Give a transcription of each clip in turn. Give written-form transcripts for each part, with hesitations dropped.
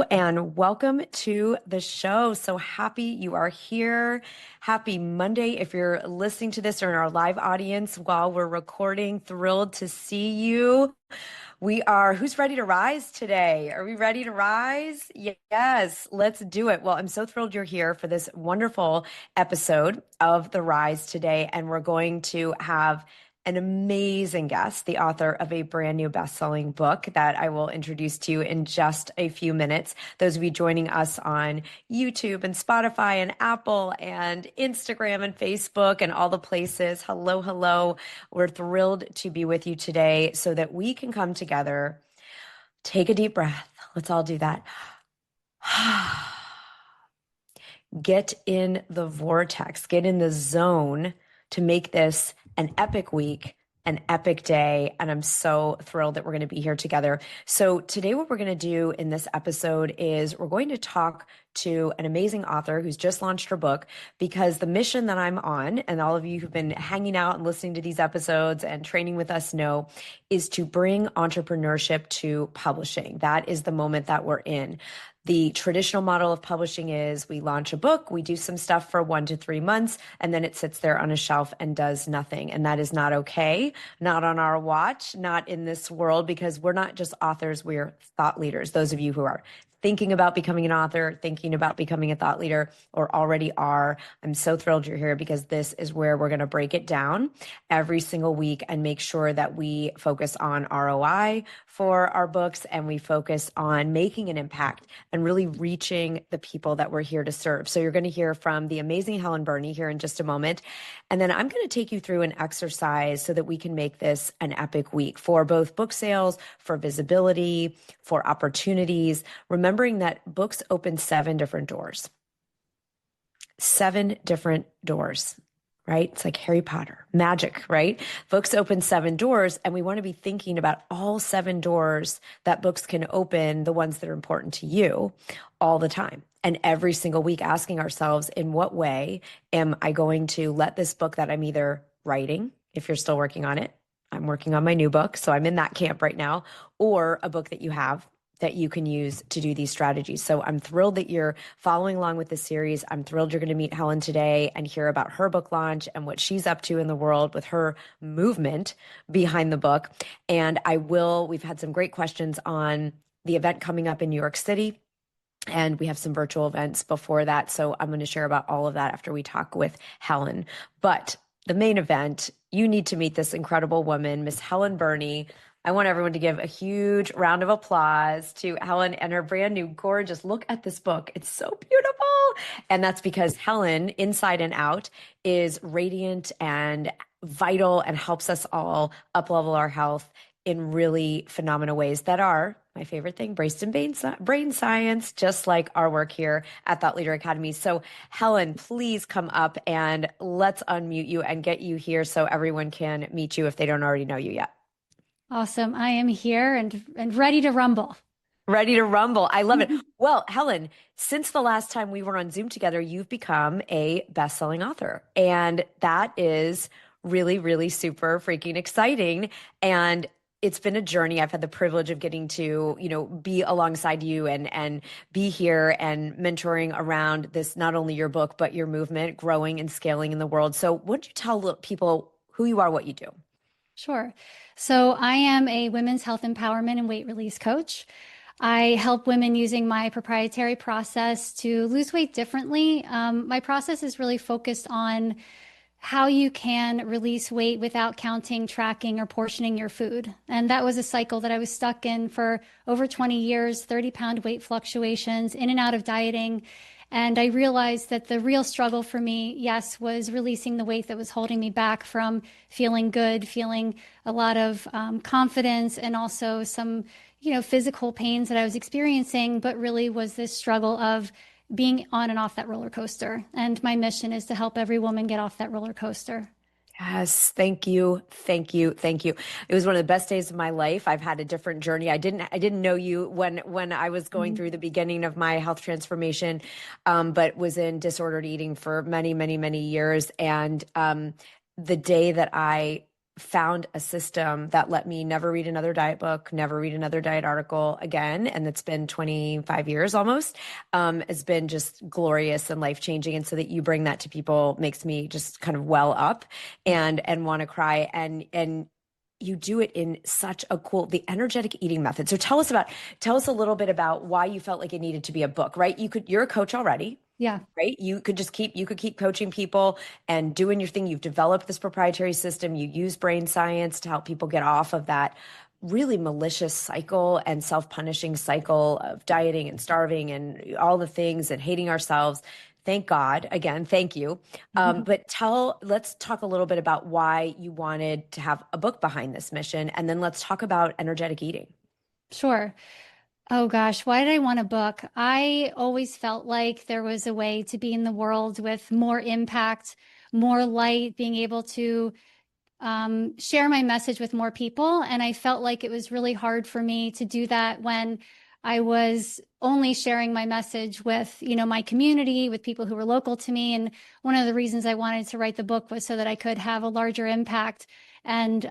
And welcome to the show. So happy you are here. Happy Monday. If you're listening to this or in our live audience while we're recording, thrilled to see you. Who's ready to rise today? Are we ready to rise? Yes, let's do it. Well, I'm so thrilled you're here for this wonderful episode of The Rise today. And we're going to have an amazing guest, the author of a brand new best-selling book that I will introduce to you in just a few minutes. Those of you joining us on YouTube and Spotify and Apple and Instagram and Facebook and all the places. Hello, hello. We're thrilled to be with you today so that we can come together. Take a deep breath. Let's all do that. Get in the vortex, get in the zone to make this an epic week, an epic day. And I'm so thrilled that we're going to be here together. So today, what we're going to do in this episode is we're going to talk to an amazing author who's just launched her book, because the mission that I'm on, and all of you who've been hanging out and listening to these episodes and training with us know, is to bring entrepreneurship to publishing. That is the moment that we're in. The traditional model of publishing is we launch a book, we do some stuff for 1 to 3 months, and then it sits there on a shelf and does nothing. And that is not okay, not on our watch, not in this world, because we're not just authors, we're thought leaders. Those of you who are thinking about becoming an author, thinking about becoming a thought leader, or already are, I'm so thrilled you're here, because this is where we're going to break it down every single week and make sure that we focus on ROI for our books, and we focus on making an impact and really reaching the people that we're here to serve. So you're going to hear from the amazing Helen Burney here in just a moment. And then I'm going to take you through an exercise so that we can make this an epic week for both book sales, for visibility, for opportunities, remembering that books open 7 different doors. 7 different doors. Right? It's like Harry Potter, magic, right? Books open 7 doors, and we want to be thinking about all 7 doors that books can open, the ones that are important to you, all the time. And every single week asking ourselves, in what way am I going to let this book that I'm either writing, if you're still working on it, I'm working on my new book, so I'm in that camp right now, or a book that you have that you can use to do these strategies. So I'm thrilled that you're following along with this series. I'm thrilled you're going to meet Helen today and hear about her book launch and what she's up to in the world with her movement behind the book. And we've had some great questions on the event coming up in New York City. And we have some virtual events before that. So I'm going to share about all of that after we talk with Helen. But the main event, you need to meet this incredible woman, Miss Helen Burney. I want everyone to give a huge round of applause to Helen and her brand new gorgeous, look at this book. It's so beautiful. And that's because Helen, inside and out, is radiant and vital and helps us all up-level our health in really phenomenal ways that are, my favorite thing, braced in brain science, just like our work here at Thought Leader Academy. So Helen, please come up and let's unmute you and get you here so everyone can meet you if they don't already know you yet. Awesome. I am here and ready to rumble. Ready to rumble. I love it. Well, Helen, since the last time we were on Zoom together, you've become a best-selling author. And that is really, really super freaking exciting. And it's been a journey. I've had the privilege of getting to, be alongside you and be here and mentoring around this, not only your book, but your movement growing and scaling in the world. So why don't you tell people who you are, what you do? Sure. So I am a women's health empowerment and weight release coach. I help women using my proprietary process to lose weight differently. My process is really focused on how you can release weight without counting, tracking, or portioning your food. And that was a cycle that I was stuck in for over 20 years, 30-pound weight fluctuations, in and out of dieting. And I realized that the real struggle for me, yes, was releasing the weight that was holding me back from feeling good, feeling a lot of confidence, and also some, physical pains that I was experiencing, but really was this struggle of being on and off that roller coaster. And my mission is to help every woman get off that roller coaster. Yes, thank you. Thank you. Thank you. It was one of the best days of my life. I've had a different journey. I didn't know you when I was going through the beginning of my health transformation, but was in disordered eating for many, many, many years. And the day that I found a system that let me never read another diet book, never read another diet article again. And it's been 25 years almost. Has been just glorious and life changing. And so that you bring that to people makes me just kind of well up and want to cry. And you do it in such a cool, the energetic eating method. So tell us a little bit about why you felt like it needed to be a book, right? You're a coach already, Yeah. right? You could keep coaching people and doing your thing. You've developed this proprietary system. You use brain science to help people get off of that really malicious cycle and self-punishing cycle of dieting and starving and all the things and hating ourselves. Thank God. Again, thank you. Let's talk a little bit about why you wanted to have a book behind this mission. And then let's talk about energetic eating. Sure. Oh gosh, why did I want a book? I always felt like there was a way to be in the world with more impact, more light, being able to share my message with more people. And I felt like it was really hard for me to do that when I was only sharing my message with, my community, with people who were local to me. And one of the reasons I wanted to write the book was so that I could have a larger impact and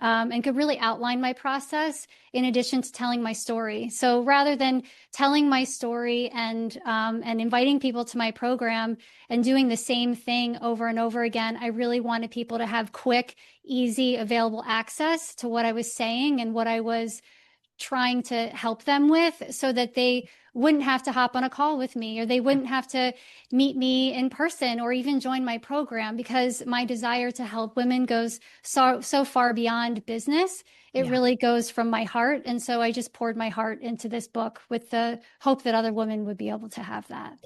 could really outline my process in addition to telling my story. So rather than telling my story and inviting people to my program and doing the same thing over and over again, I really wanted people to have quick, easy, available access to what I was saying and what I was trying to help them with so that they wouldn't have to hop on a call with me or they wouldn't have to meet me in person or even join my program because my desire to help women goes so far beyond business. It Yeah. really goes from my heart. And so I just poured my heart into this book with the hope that other women would be able to have that.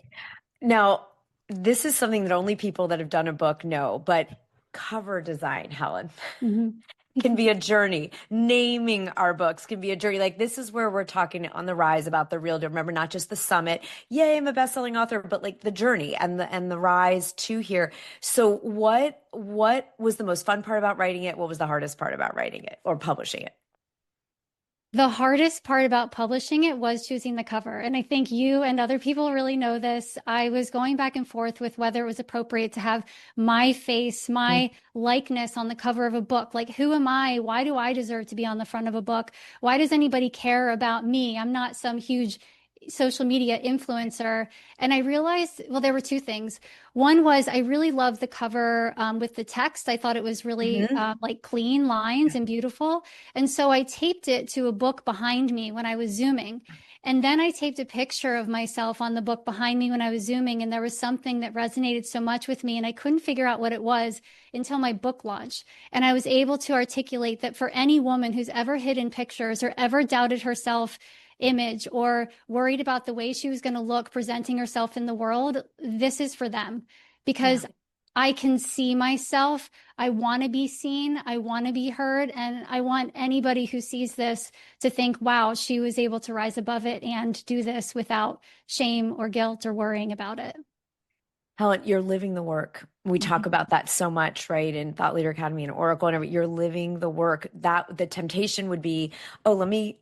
Now, this is something that only people that have done a book know, but cover design, Helen, Mhm. can be a journey. Naming our books can be a journey. Like this is where we're talking on the rise about the real deal. Remember, not just the summit. Yay, I'm a best-selling author, but like the journey and the rise to here. So what was the most fun part about writing it? What was the hardest part about writing it or publishing it? The hardest part about publishing it was choosing the cover. And I think you and other people really know this. I was going back and forth with whether it was appropriate to have my face, my likeness on the cover of a book. Like, who am I? Why do I deserve to be on the front of a book? Why does anybody care about me? I'm not some huge social media influencer. And I realized, well, there were two things. One was I really loved the cover with the text. I thought it was really Mm-hmm. like clean lines and beautiful. And so I taped it to a book behind me when I was Zooming. And then I taped a picture of myself on the book behind me when I was Zooming. And there was something that resonated so much with me. And I couldn't figure out what it was until my book launch. And I was able to articulate that for any woman who's ever hidden pictures or ever doubted herself image or worried about the way she was going to look presenting herself in the world, this is for them Yeah. because I can see myself. I want to be seen. I want to be heard. And I want anybody who sees this to think, wow, she was able to rise above it and do this without shame or guilt or worrying about it. Helen, you're living the work. We talk about that so much, right? In Thought Leader Academy and Oracle and everything. You're living the work. That the temptation would be, oh, let me,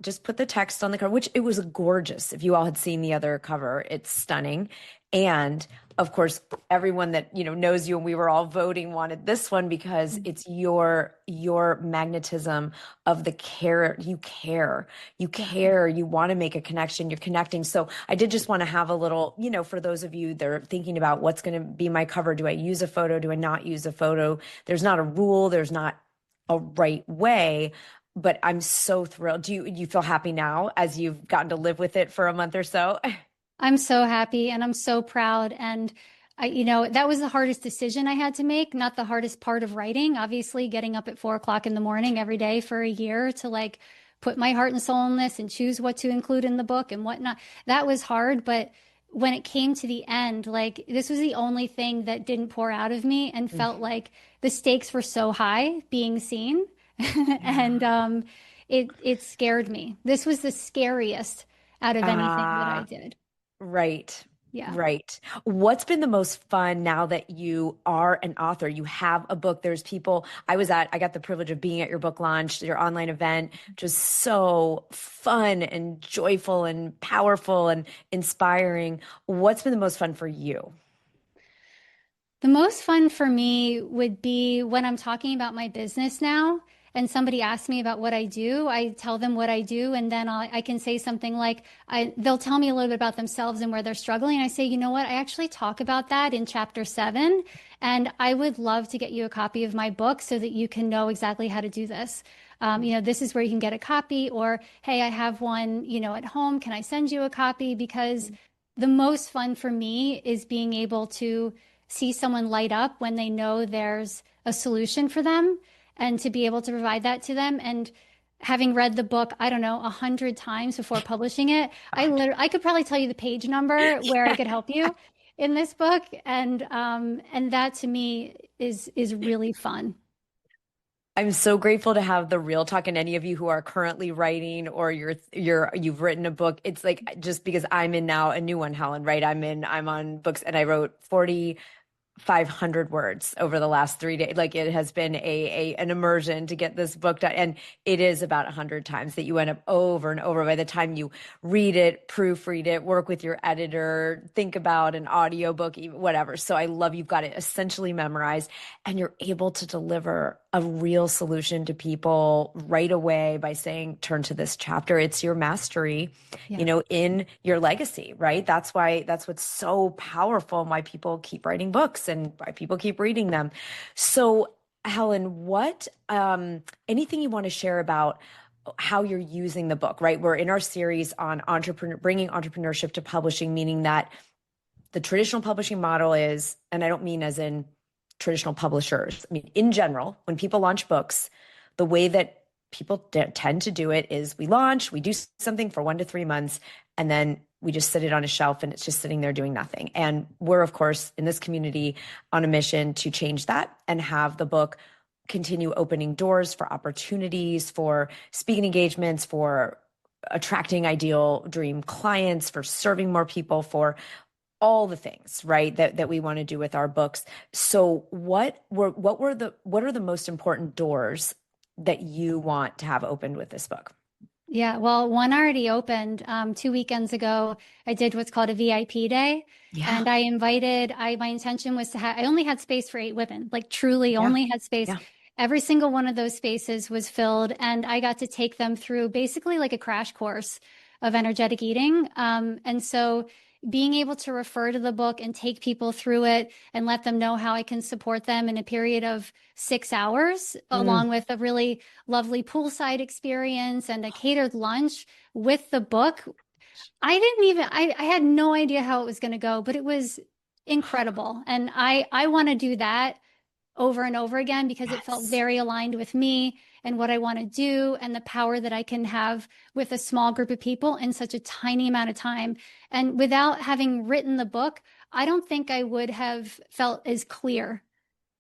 just put the text on the cover, which it was gorgeous. If you all had seen the other cover, it's stunning. And of course, everyone that, knows you and we were all voting wanted this one because it's your magnetism of the care. You care, you want to make a connection, you're connecting. So I did just want to have a little, for those of you that are thinking about what's going to be my cover, do I use a photo? Do I not use a photo? There's not a rule. There's not a right way, but I'm so thrilled. Do you feel happy now as you've gotten to live with it for a month or so? I'm so happy and I'm so proud. And that was the hardest decision I had to make, not the hardest part of writing. Obviously, getting up at 4 o'clock in the morning every day for a year to like put my heart and soul in this and choose what to include in the book and whatnot. That was hard. But when it came to the end, like this was the only thing that didn't pour out of me and felt like the stakes were so high being seen. And it scared me. This was the scariest out of anything that I Ah, did. right. Yeah. Right. What's been the most fun now that you are an author? You have a book. There's people I got the privilege of being at your book launch, your online event, just so fun and joyful and powerful and inspiring. What's been the most fun for you? The most fun for me would be when I'm talking about my business now and somebody asks me about what I do. I tell them what I do, and then I can say something like, they'll tell me a little bit about themselves and where they're struggling. I say, you know what? I actually talk about that in chapter 7, and I would love to get you a copy of my book so that you can know exactly how to do this. This is where you can get a copy, or hey, I have one, at home. Can I send you a copy? Because the most fun for me is being able to see someone light up when they know there's a solution for them and to be able to provide that to them. And having read the book, I don't know, 100 times before publishing it, I could probably tell you the page number where I could help you in this book. And that to me is really fun. I'm so grateful to have the real talk, and any of you who are currently writing or you've written a book. It's like, just because I'm in now a new one, Helen, right? I'm on books, and I wrote 4,500 words over the last 3 days. Like, it has been an immersion to get this book done. And it is about 100 times that you end up over and over. By the time you read it, proofread it, work with your editor, think about an audiobook, whatever. So I love you've got it essentially memorized, and you're able to deliver a real solution to people right away by saying, turn to this chapter. It's your mastery, Yeah. in your legacy, right? That's what's so powerful, and why people keep writing books and why people keep reading them. So, Helen, anything you want to share about how you're using the book, right? We're in our series on bringing entrepreneurship to publishing, meaning that the traditional publishing model is, and I don't mean as in traditional publishers, I mean, in general, when people launch books, the way that people tend to do it is we do something for 1 to 3 months, and then we just sit it on a shelf and it's just sitting there doing nothing. And we're, of course, in this community on a mission to change that and have the book continue opening doors for opportunities, for speaking engagements, for attracting ideal dream clients, for serving more people, for all the things, right, that we want to do with our books. So what are the most important doors that you want to have opened with this book? Yeah, well, one already opened 2 weekends ago. I did what's called a VIP day, Yeah, and my intention was to have, I only had space for 8 women, like truly yeah, only had space. yeah. Every single one of those spaces was filled, and I got to take them through basically like a crash course of energetic eating. And so being able to refer to the book and take people through it and let them know how I can support them in a period of 6 hours, Mm, along with a really lovely poolside experience and a catered lunch with the book. I had no idea how it was going to go, but it was incredible. And I want to do that over and over again because it felt yes. very aligned with me and what I want to do and the power that I can have with a small group of people in such a tiny amount of time. And without having written the book, I don't think I would have felt as clear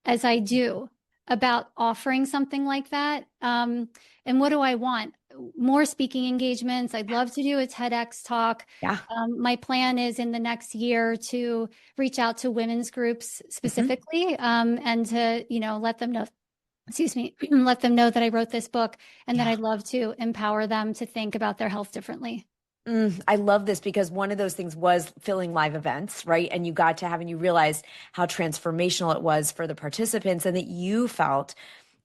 as I do about offering something like that. And what do I want? More speaking engagements. I'd love to do a TEDx talk. Yeah. My plan is in the next year to reach out to women's groups Mhm. specifically, and to, let them know, excuse me, let them know that I wrote this book and that Yeah. I'd love to empower them to think about their health differently. I love this because one of those things was filling live events, right? And you got to have, and you realized how transformational it was for the participants, and that you felt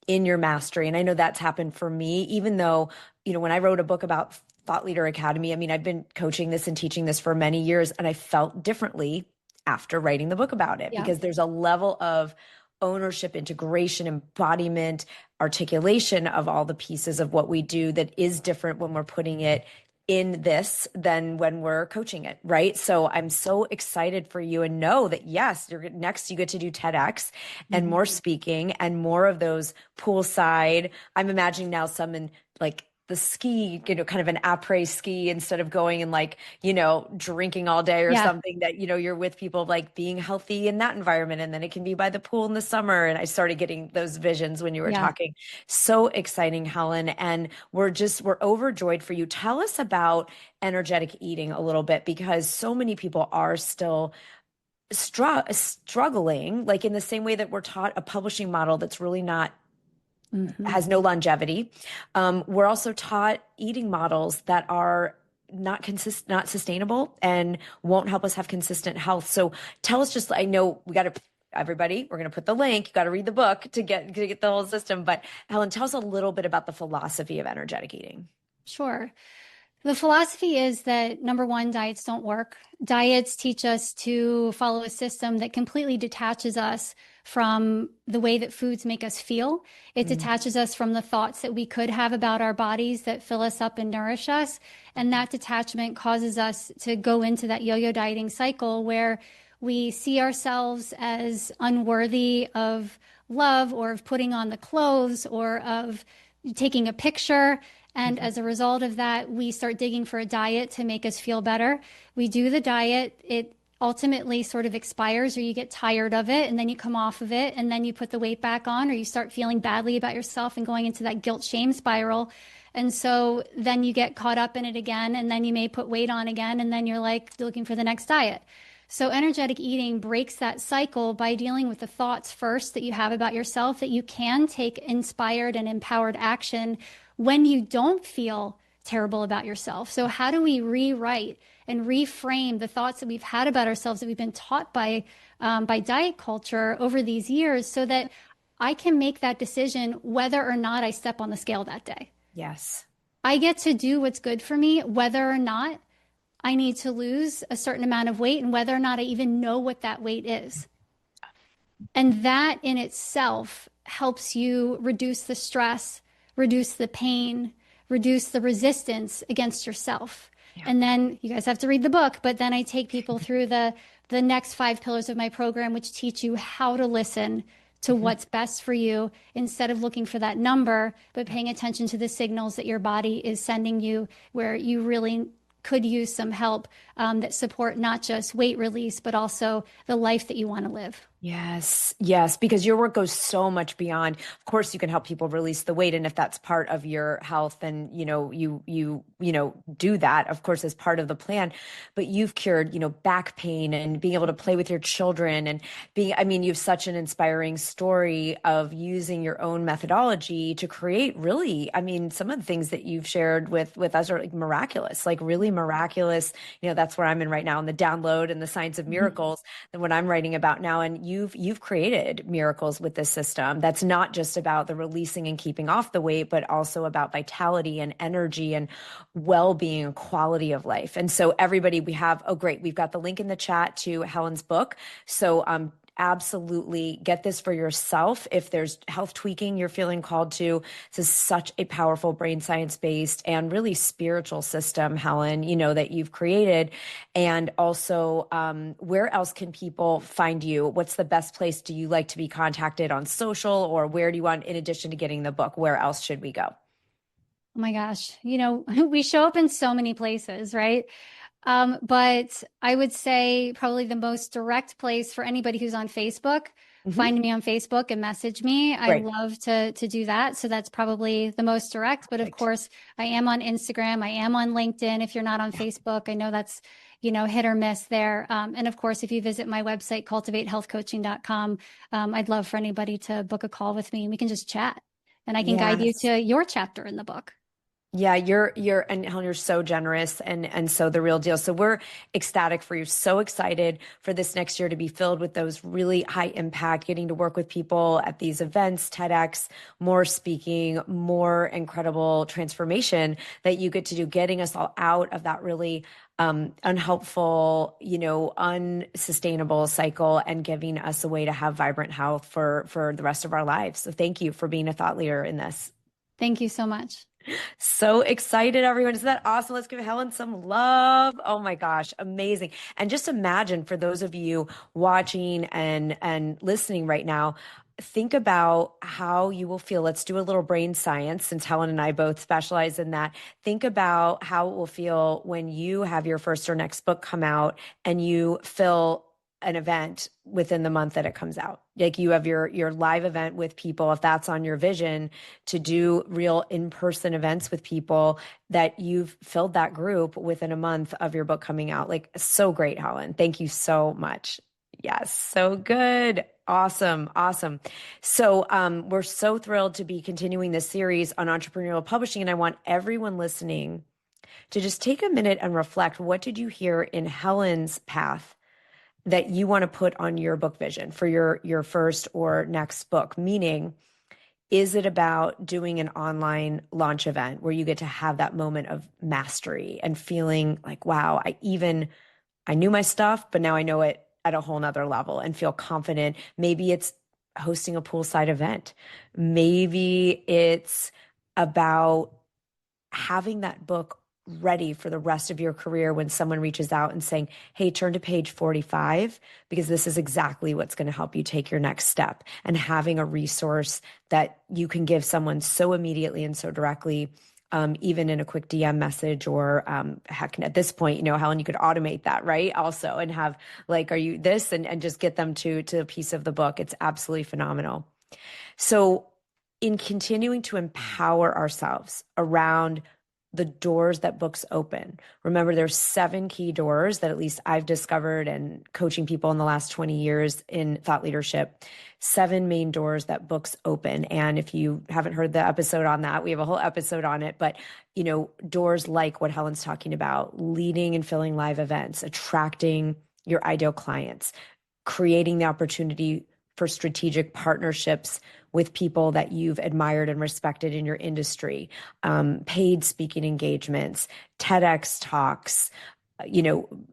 in your mastery. And I know that's happened for me, even though, when I wrote a book about Thought Leader Academy, I mean, I've been coaching this and teaching this for many years, and I felt differently after writing the book about it, Yeah. because there's a level of ownership, integration, embodiment, articulation of all the pieces of what we do that is different when we're putting it in this than when we're coaching it, right? So I'm so excited for you, and know that yes, you get to do TEDx and Mhm. more speaking and more of those poolside. I'm imagining now some in like the ski, kind of an après ski, instead of going and like, drinking all day or Yeah. something, that, you're with people, like being healthy in that environment. And then it can be by the pool in the summer. And I started getting those visions when you were Yeah. talking. So exciting, Helen. And we're overjoyed for you. Tell us about energetic eating a little bit, because so many people are still struggling, like in the same way that we're taught a publishing model that's really not Mhm. has no longevity. We're also taught eating models that are not sustainable, and won't help us have consistent health. So tell us, just, I know we got to everybody, we're going to put the link. You got to read the book to get the whole system. But Helen, tell us a little bit about the philosophy of energetic eating. Sure. The philosophy is that number one, diets don't work. Diets teach us to follow a system that completely detaches us from the way that foods make us feel. It Mm. detaches us from the thoughts that we could have about our bodies that fill us up and nourish us. And that detachment causes us to go into that yo-yo dieting cycle where we see ourselves as unworthy of love or of putting on the clothes or of taking a picture. And as a result of that, we start digging for a diet to make us feel better. We do the diet. It ultimately sort of expires or you get tired of it and then you come off of it and then you put the weight back on or you start feeling badly about yourself and going into that guilt shame spiral. And so then you get caught up in it again and then you may put weight on again and then you're like looking for the next diet. So energetic eating breaks that cycle by dealing with the thoughts first that you have about yourself, that you can take inspired and empowered action when you don't feel terrible about yourself. So how do we rewrite and reframe the thoughts that we've had about ourselves that we've been taught by diet culture over these years so that I can make that decision whether or not I step on the scale that day? Yes. I get to do what's good for me, whether or not I need to lose a certain amount of weight and whether or not I even know what that weight is. And that in itself helps you reduce the stress, reduce the pain, reduce the resistance against yourself. Yeah. And then you guys have to read the book, but then I take people through the next 5 pillars of my program, which teach you how to listen to what's best for you instead of looking for that number, but paying attention to the signals that your body is sending you where you really could use some help that support not just weight release, but also the life that you want to live. Yes, yes, because your work goes so much beyond. Of course, you can help people release the weight, and if that's part of your health, then you do that, of course, as part of the plan. But you've cured, back pain and being able to play with your children and I mean, you have such an inspiring story of using your own methodology to create really, I mean, some of the things that you've shared with us are like miraculous, like really miraculous. That's where I'm in right now in the download and the science of miracles than what I'm writing about now. And you've created miracles with this system. That's not just about the releasing and keeping off the weight, but also about vitality and energy and well-being and quality of life. And so everybody, we've got the link in the chat to Helen's book. So absolutely get this for yourself. If there's health tweaking you're feeling called to, this is such a powerful brain science based and really spiritual system, Helen, that you've created. And also, where else can people find you? What's the best place? Do you like to be contacted on social, or where do you want, in addition to getting the book, where else should we go? Oh my gosh, we show up in so many places, right? But I would say probably the most direct place for anybody who's on Facebook, find me on Facebook and message me. I Great. love to do that. So that's probably the most direct. But of course, I am on Instagram. I am on LinkedIn. If you're not on Facebook, I know that's, hit or miss there. And of course, if you visit my website, cultivatehealthcoaching.com, I'd love for anybody to book a call with me and we can just chat and I can guide you to your chapter in the book. Yeah, and Helen, you're so generous and so the real deal. So we're ecstatic for you. So excited for this next year to be filled with those really high impact, getting to work with people at these events, TEDx, more speaking, more incredible transformation that you get to do, getting us all out of that really unhelpful, unsustainable cycle and giving us a way to have vibrant health for the rest of our lives. So thank you for being a thought leader in this. Thank you so much. So excited, everyone. Isn't that awesome? Let's give Helen some love. Oh my gosh, amazing. And just imagine, for those of you watching and listening right now, think about how you will feel. Let's do a little brain science, since Helen and I both specialize in that. Think about how it will feel when you have your first or next book come out and you fill an event within the month that it comes out. Like you have your live event with people, if that's on your vision, to do real in-person events with people, that you've filled that group within a month of your book coming out. Like, so great, Helen. Thank you so much. Yes, so good. Awesome. Awesome. So we're so thrilled to be continuing this series on entrepreneurial publishing. And I want everyone listening to just take a minute and reflect. What did you hear in Helen's path that you want to put on your book vision for your first or next book? Meaning, is it about doing an online launch event where you get to have that moment of mastery and feeling like, wow, I knew my stuff, but now I know it at a whole nother level and feel confident. Maybe it's hosting a poolside event. Maybe it's about having that book ready for the rest of your career when someone reaches out and saying, hey, turn to page 45, because this is exactly what's going to help you take your next step. And having a resource that you can give someone so immediately and so directly, even in a quick DM message, or heck, at this point, Helen, you could automate that, right? Also, and have like, are you this, and just get them to a piece of the book. It's absolutely phenomenal. So in continuing to empower ourselves around the doors that books open. Remember, there's 7 key doors that at least I've discovered and coaching people in the last 20 years in thought leadership. 7 main doors that books open. And if you haven't heard the episode on that, we have a whole episode on it. But, doors like what Helen's talking about, leading and filling live events, attracting your ideal clients, creating the opportunity for strategic partnerships with people that you've admired and respected in your industry, paid speaking engagements, TEDx talks,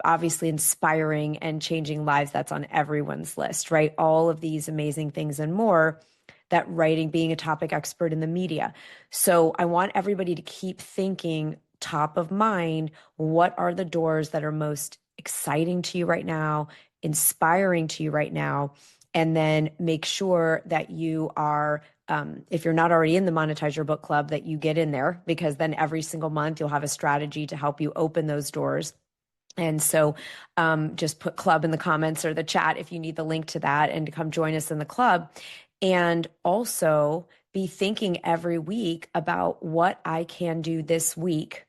obviously inspiring and changing lives. That's on everyone's list, right? All of these amazing things and more. That writing, being a topic expert in the media. So I want everybody to keep thinking top of mind, what are the doors that are most exciting to you right now, inspiring to you right now? And then make sure that you are, if you're not already in the Monetize Your Book Club, that you get in there, because then every single month you'll have a strategy to help you open those doors. And so just put club in the comments or the chat if you need the link to that, and to come join us in the club. And also be thinking every week about what I can do this week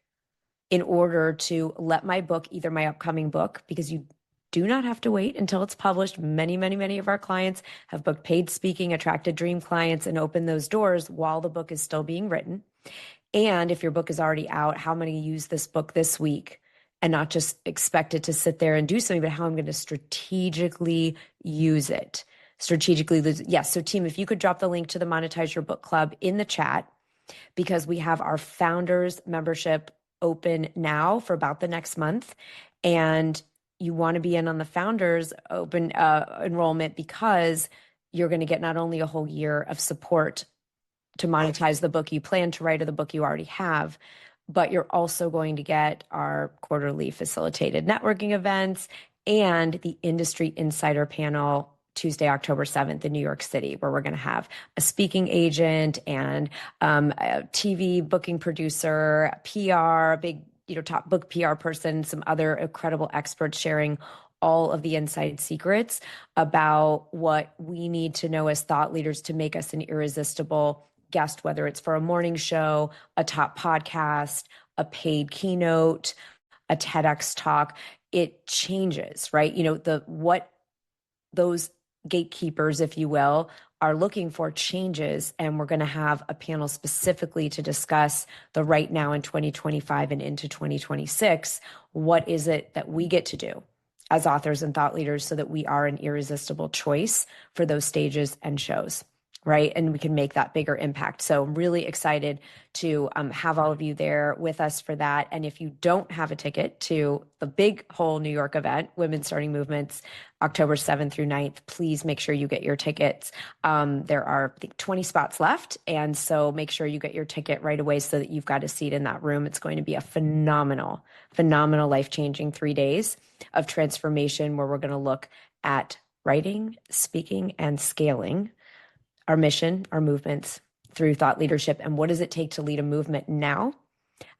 in order to let my book, either my upcoming book, because you do not have to wait until it's published. Many, many, many of our clients have booked paid speaking, attracted dream clients, and opened those doors while the book is still being written. And if your book is already out, how am I going to use this book this week, and not just expect it to sit there and do something, but how I'm going to strategically use it. Strategically, yes. So team, if you could drop the link to the Monetize Your Book Club in the chat, because we have our founders membership open now for about the next month. And you want to be in on the founders open enrollment, because you're going to get not only a whole year of support to monetize the book you plan to write or the book you already have, but you're also going to get our quarterly facilitated networking events and the Industry Insider Panel Tuesday, October 7th in New York City, where we're going to have a speaking agent and a TV booking producer, PR, a big, top book PR person, some other incredible experts sharing all of the inside secrets about what we need to know as thought leaders to make us an irresistible guest, whether it's for a morning show, a top podcast, a paid keynote, a TEDx talk. It changes, right? What those gatekeepers, if you will, are looking for changes. And we're going to have a panel specifically to discuss the right now in 2025 and into 2026. What is it that we get to do as authors and thought leaders so that we are an irresistible choice for those stages and shows? Right. And we can make that bigger impact. So I'm really excited to have all of you there with us for that. And if you don't have a ticket to the big whole New York event, Women Starting Movements, October 7th through 9th, please make sure you get your tickets. There are, I think, 20 spots left. And so make sure you get your ticket right away so that you've got a seat in that room. It's going to be a phenomenal, phenomenal, life-changing 3 days of transformation, where we're going to look at writing, speaking, and scaling our mission, our movements through thought leadership. And what does it take to lead a movement now?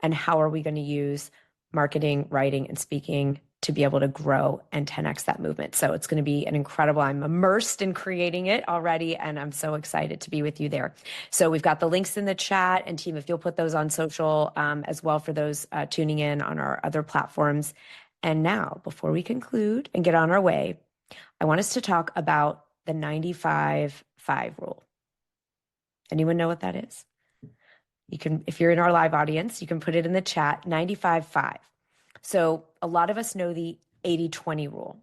And how are we going to use marketing, writing, and speaking to be able to grow and 10x that movement? So it's going to be an incredible, I'm immersed in creating it already, and I'm so excited to be with you there. So we've got the links in the chat, and team, if you'll put those on social as well for those tuning in on our other platforms. And now, before we conclude and get on our way, I want us to talk about the 95-5 rule. Anyone know what that is? You can, if you're in our live audience, you can put it in the chat, 95-5. So a lot of us know the 80-20 rule.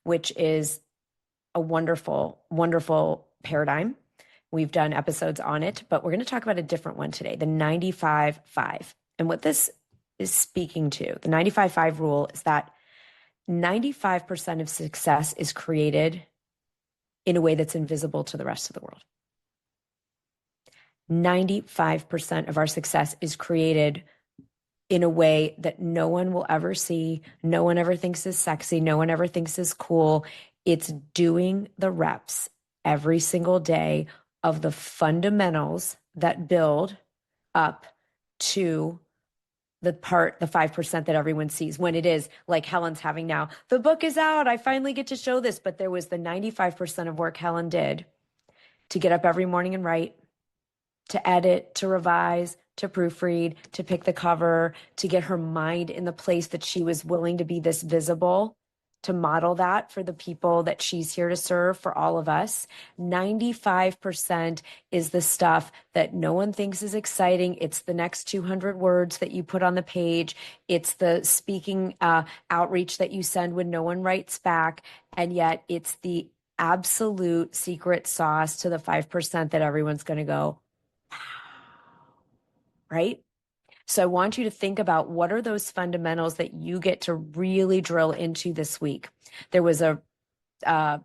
which is a wonderful, wonderful paradigm. We've done episodes on it, but we're going to talk about a different one today, the 95-5. And what this is speaking to, the 95-5 rule, is that 95% of success is created in a way that's invisible to the rest of the world. 95% of our success is created in a way that no one will ever see, no one ever thinks is sexy, no one ever thinks is cool. It's doing the reps every single day of the fundamentals that build up to the 5% that everyone sees, when it is like Helen's having now. The book is out. I finally get to show this. But there was the 95% of work Helen did to get up every morning and write, to edit, to revise, to proofread, to pick the cover, to get her mind in the place that she was willing to be this visible, to model that for the people that she's here to serve, for all of us. 95% is the stuff that no one thinks is exciting. It's the next 200 words that you put on the page. It's the speaking outreach that you send when no one writes back. And yet it's the absolute secret sauce to the 5% that everyone's going to go, right? So I want you to think about, what are those fundamentals that you get to really drill into this week? There was a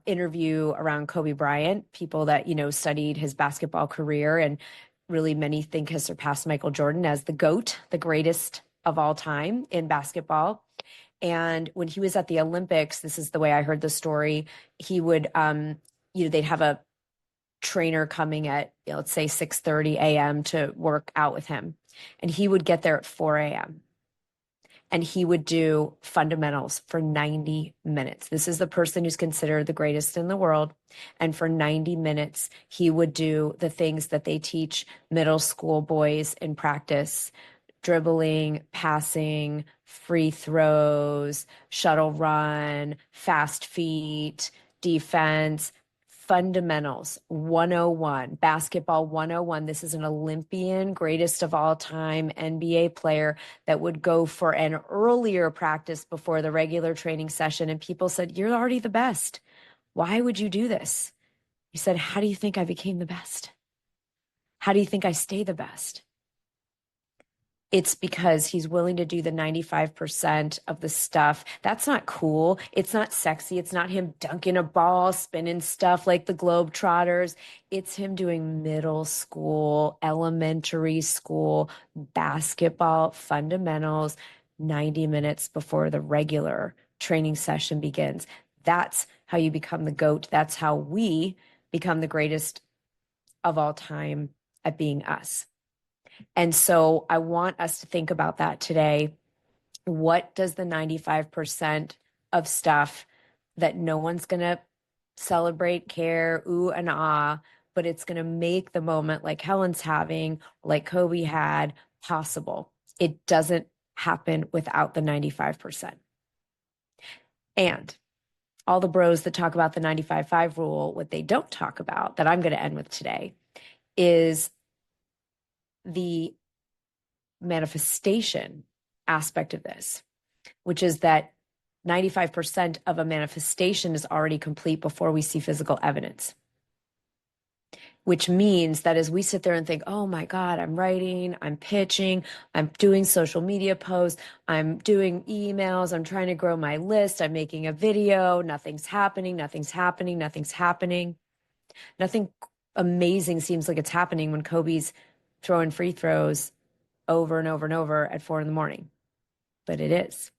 interview around Kobe Bryant, people that, studied his basketball career, and really many think has surpassed Michael Jordan as the GOAT, the greatest of all time in basketball. And when he was at the Olympics, this is the way I heard the story, he would, they'd have a trainer coming at, let's say 6:30 a.m. to work out with him. And he would get there at 4 a.m. and he would do fundamentals for 90 minutes. This is the person who's considered the greatest in the world. And for 90 minutes, he would do the things that they teach middle school boys in practice: dribbling, passing, free throws, shuttle run, fast feet, defense, fundamentals 101, basketball 101. This is an Olympian, greatest of all time NBA player that would go for an earlier practice before the regular training session. And people said, "You're already the best. Why would you do this?" He said, "How do you think I became the best? How do you think I stay the best?" It's because he's willing to do the 95% of the stuff. That's not cool. It's not sexy. It's not him dunking a ball, spinning stuff like the Globetrotters. It's him doing middle school, elementary school, basketball fundamentals 90 minutes before the regular training session begins. That's how you become the GOAT. That's how we become the greatest of all time at being us. And so I want us to think about that today. What does the 95% of stuff that no one's going to celebrate, care, ooh and ah, but it's going to make the moment like Helen's having, like Kobe had, possible? It doesn't happen without the 95%. And all the bros that talk about the 95-5 rule, what they don't talk about, that I'm going to end with today, is the manifestation aspect of this, which is that 95% of a manifestation is already complete before we see physical evidence. Which means that as we sit there and think, oh my God, I'm writing, I'm pitching, I'm doing social media posts, I'm doing emails, I'm trying to grow my list, I'm making a video, nothing's happening, nothing's happening, nothing's happening. Nothing amazing seems like it's happening when Kobe's throwing free throws over and over and over at 4 a.m. But it is.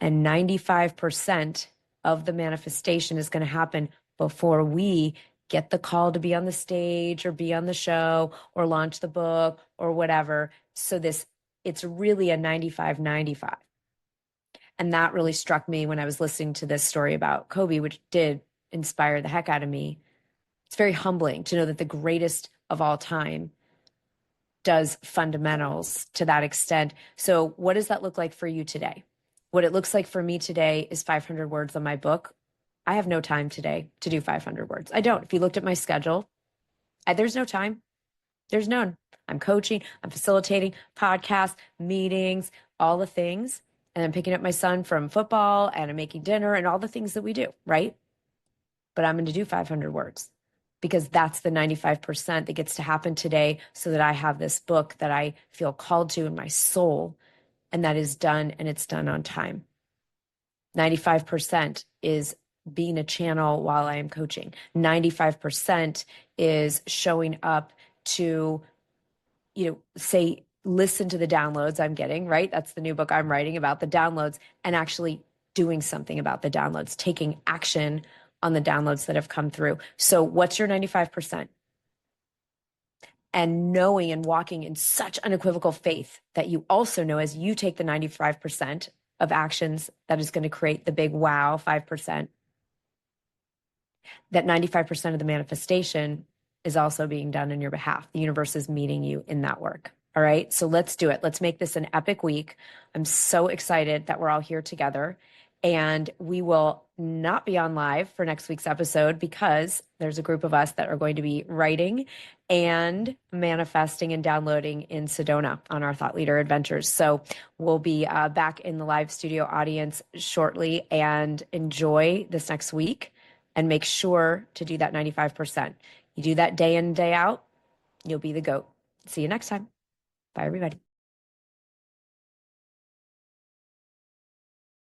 And 95% of the manifestation is going to happen before we get the call to be on the stage or be on the show or launch the book or whatever. So it's really a 95-95. And that really struck me when I was listening to this story about Kobe, which did inspire the heck out of me. It's very humbling to know that the greatest of all time does fundamentals to that extent. So what does that look like for you today? What it looks like for me today is 500 words on my book. I have no time today to do 500 words. I don't. If you looked at my schedule, there's no time. There's none. I'm coaching, I'm facilitating podcasts, meetings, all the things. and I'm picking up my son from football and I'm making dinner and all the things that we do, right? But I'm going to do 500 words because that's the 95% that gets to happen today so that I have this book that I feel called to in my soul, and that is done, and it's done on time. 95% is being a channel while I am coaching. 95% is showing up to, say, listen to the downloads I'm getting, right? That's the new book I'm writing about the downloads, and actually doing something about the downloads, taking action on the downloads that have come through. So what's your 95%? And knowing and walking in such unequivocal faith that you also know as you take the 95% of actions that is going to create the big wow 5%, that 95% of the manifestation is also being done on your behalf. The universe is meeting you in that work. All right. So let's do it. Let's make this an epic week. I'm so excited that we're all here together. And we will not be on live for next week's episode because there's a group of us that are going to be writing and manifesting and downloading in Sedona on our Thought Leader Adventures. So we'll be back in the live studio audience shortly, and enjoy this next week and make sure to do that 95%. You do that day in, day out, you'll be the GOAT. See you next time. Bye, everybody.